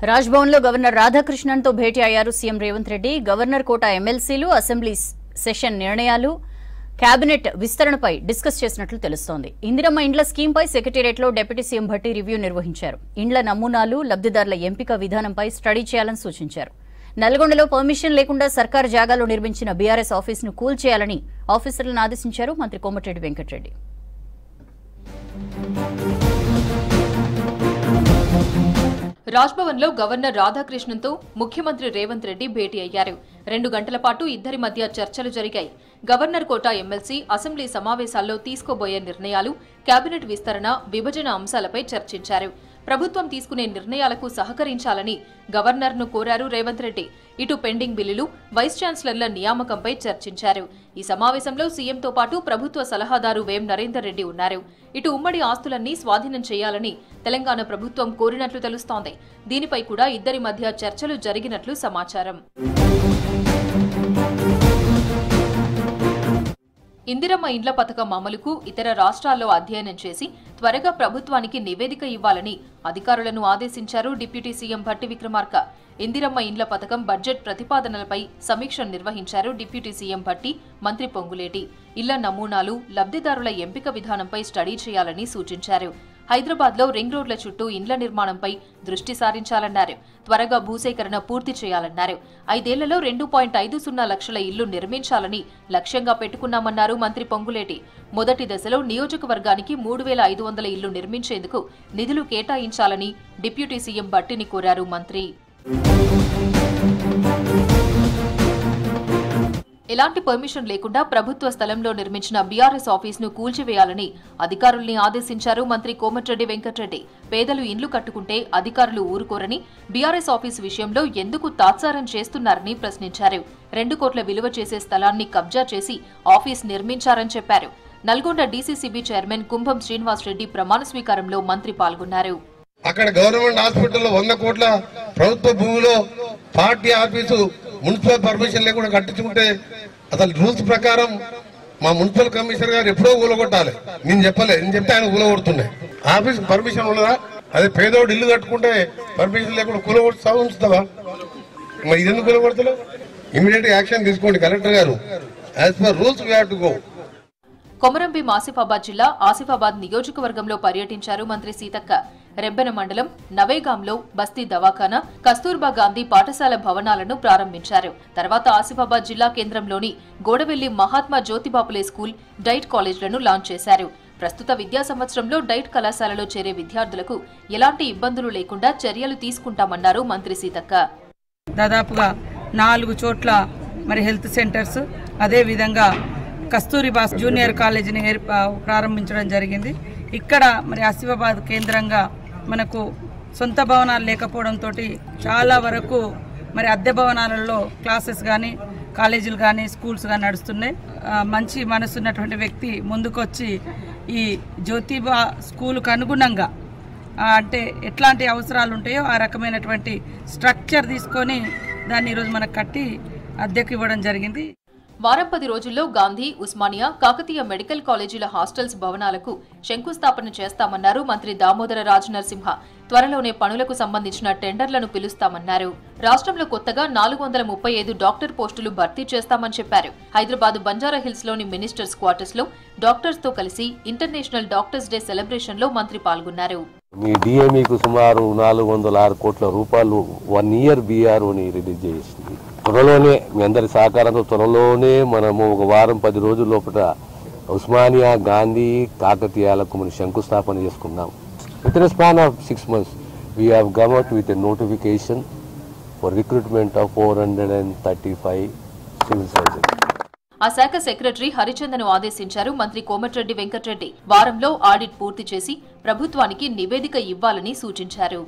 రాజ్భవన్లో governor రాధాకృష్ణన్తో భేటీ అయ్యారు CM Revanth Reddy. Governor కోట ఎమ్మెల్సీలు, assembly session నిర్ణయాలు, కేబినెట్ విస్తరణపై డిస్కస్ చేసినట్లు తెలుస్తోంది. ఇందిరమ్మ ఇండ్ల స్కీంపై సెక్రటేరియట్లో డిప్యూటీ సీఎం భట్టి రివ్యూ నిర్వహించారు. ఇండ్ల నమూనాలు, లబ్దిదారుల ఎంపిక విధానంపై స్టడీ చేయాలని సూచించారు. నల్గొండలో పర్మిషన్ లేకుండా సర్కారు జాగాలో నిర్మించిన బీఆర్ఎస్ ఆఫీసును కూల్చేయాలని ఆఫీసర్లను ఆదేశించారు మంత్రి కోమటిరెడ్డి వెంకటరెడ్డి. రాజ్భవన్లో గవర్నర్ రాధాకృష్ణన్తో ముఖ్యమంత్రి రేవంత్ రెడ్డి భేటీ అయ్యారు. 2 గంటల పాటు ఇద్దరి మధ్య చర్చలు జరిగాయి. గవర్నర్ కోట ఎమ్మెల్సీ, అసెంబ్లీ సమావేశాల్లో తీసుకోబోయే నిర్ణయాలు, కేబినెట్ విస్తరణ, విభజన అంశాలపై చర్చించారు. ప్రభుత్వం తీసుకునే నిర్ణయాలకు సహకరించాలని గవర్నర్ను కోరారు రేవంత్ రెడ్డి. ఇటు పెండింగ్ బిల్లులు, వైస్ ఛాన్సలర్ల నియామకంపై చర్చించారు. ఈ సమావేశంలో సీఎంతో పాటు ప్రభుత్వ సలహాదారు వేం నరేందర్ రెడ్డి ఉన్నారు. ఇటు ఉమ్మడి ఆస్తులన్నీ స్వాధీనం చేయాలని తెలంగాణ ప్రభుత్వం కోరినట్లు తెలుస్తోంది. దీనిపై కూడా ఇద్దరి మధ్య చర్చలు జరిగినట్లు సమాచారం. ఇందిరమ్మ ఇండ్ల పథకం అమలుకు ఇతర రాష్ట్రాల్లో అధ్యయనం చేసి త్వరగా ప్రభుత్వానికి నివేదిక ఇవ్వాలని అధికారులను ఆదేశించారు డిప్యూటీ సీఎం భట్టి విక్రమార్క. ఇందిరమ్మ ఇండ్ల పథకం బడ్జెట్ ప్రతిపాదనలపై సమీక్ష నిర్వహించారు డిప్యూటీ సీఎం భట్టి, మంత్రి పొంగులేటి. ఇళ్ల నమూనాలు, లబ్దిదారుల ఎంపిక విధానంపై స్టడీ చేయాలని సూచించారు. హైదరాబాద్లో రింగ్ రోడ్ల చుట్టూ ఇండ్ల నిర్మాణంపై దృష్టి సారించాలన్నారు. త్వరగా భూసేకరణ పూర్తి చేయాలన్నారు. 5 ఏళ్లలో 2.50 లక్షల ఇళ్లు నిర్మించాలని లక్ష్యంగా పెట్టుకున్నామన్నారు మంత్రి పొంగులేటి. మొదటి దశలో నియోజకవర్గానికి 3500 ఇళ్లు నిర్మించేందుకు నిధులు కేటాయించాలని డిప్యూటీ సీఎం భట్టిని కోరారు మంత్రి. ఎలాంటి పర్మిషన్ లేకుండా ప్రభుత్వ స్థలంలో నిర్మించిన బీఆర్ఎస్ ఆఫీసును కూల్చివేయాలని అధికారుల్ని ఆదేశించారు మంత్రి కోమటిరెడ్డి వెంకటరెడ్డి. పేదలు ఇండ్లు కట్టుకుంటే అధికారులు ఊరుకోరని, బీఆర్ఎస్ ఆఫీసు విషయంలో ఎందుకు తాత్సారం చేస్తున్నారని ప్రశ్నించారు. 2 కోట్ల విలువ చేసే స్థలాన్ని కబ్జా చేసి ఆఫీస్ నిర్మించారని చెప్పారు. నల్గొండ డీసీసీబీ చైర్మన్ కుంభం శ్రీనివాస్ రెడ్డి ప్రమాణ స్వీకారంలో మంత్రి పాల్గొన్నారు. అక్కడ గవర్నమెంట్ హాస్పిటల్లో 100 కోట్ల ప్రభుత్వ భూమిలో పార్టీ ఆఫీసు మున్సిపల్ పర్మిషన్ లేకుండా కట్టించుకుంటే అసలు రూల్స్ ప్రకారం మా మున్సిపల్ కమిషనర్ గారు ఎప్పుడో ఊలగొట్టాలి. నేను చెప్తే ఆయన ఊలగొడుతున్నాయి. ఆఫీస్ పర్మిషన్ ఉండదా? అదే పేదోడు ఇల్లు కట్టుకుంటే పర్మిషన్ లేకుండా కూలగొడుతా ఉంచుతావా? మరి ఇది ఎందుకు కూలగొడతలేవు? ఇమీడియట్ యాక్షన్ తీసుకోండి కలెక్టర్ గారు. As per rules we have to go. Komaram Bheem Asifabad జిల్లా ఆసిఫాబాద్ నియోజకవర్గంలో పర్యటించారు మంత్రి సీతక్క. రెబ్బెన మండలం నవేగాంలో బస్తీ దవాఖానా, కస్తూర్బా గాంధీ పాఠశాల భవనాలను ప్రారంభించారు. తర్వాత ఆసిఫాబాద్ జిల్లా కేంద్రంలోని గోడవెల్లి Mahatma Jyotiba Phule school, diet కాలేజ్లను launch చేశారు. ప్రస్తుత విద్యా సంవత్సరంలో డైట్ కళాశాలలో చేరే విద్యార్థులకు ఎలాంటి ఇబ్బందులు లేకుండా చర్యలు తీసుకుంటామన్నారు మంత్రి సీతక్క. దాదాపుగా 4 చోట్ల హెల్త్ సెంటర్స్, అదే విధంగా కస్తూరిబా జూనియర్ కాలేజీని ప్రారంభించడం జరిగింది. ఇక్కడ ఆసిఫాబాద్ కేంద్రంగా మనకు సొంత భవనాలు లేకపోవడంతో చాలా వరకు అద్దె భవనాలలో క్లాసెస్ కానీ, కాలేజీలు కానీ, స్కూల్స్ కానీ నడుస్తున్నాయి. మంచి మనసున్నటువంటి వ్యక్తి ముందుకొచ్చి ఈ జ్యోతిబా స్కూలుకు అనుగుణంగా అంటే ఎట్లాంటి అవసరాలు ఉంటాయో ఆ రకమైనటువంటి స్ట్రక్చర్ తీసుకొని దాన్ని ఈరోజు మనకు కట్టి అద్దెకు ఇవ్వడం జరిగింది. వారం 10 రోజుల్లో గాంధీ, ఉస్మానియా, కాకతీయ మెడికల్ కాలేజీల హాస్టల్స్ భవనాలకు శంకుస్థాపన చేస్తామన్నారు మంత్రి దామోదర రాజనరసింహ. త్వరలోనే పనులకు సంబంధించిన టెండర్లను పిలుస్తామన్నారు. రాష్ట్రంలో కొత్తగా 435 డాక్టర్ పోస్టులు భర్తీ చేస్తామని చెప్పారు. హైదరాబాద్ బంజారాహిల్స్ లోని మినిస్టర్స్ క్వార్టర్స్ లో డాక్టర్స్ తో కలిసి ఇంటర్నేషనల్ డాక్టర్స్ డే సెలబ్రేషన్ లో మంత్రి పాల్గొన్నారు. మీ డిఎంఈకు సుమారు 406 కోట్ల రూపాయలు 1 ఇయర్ బీఆర్ఓని రిలీజ్ చేసింది. త్వరలోనే మీ అందరి సహకారంతో త్వరలోనే మనము ఒక వారం 10 రోజుల లోపల ఉస్మానియా, గాంధీ, కాకతీయాలకు మనం శంకుస్థాపన చేసుకున్నాం. With in span of 6 months we have come out with a notification for recruitment of 435 civil surgeons. ఆ శాఖ సెక్రటరీ హరిచందన్ ఆదేశించారు మంత్రి కోమటిరెడ్డి వెంకటరెడ్డి. వారంలో ఆడిట్ పూర్తి చేసి ప్రభుత్వానికి నివేదిక ఇవ్వాలని సూచించారు.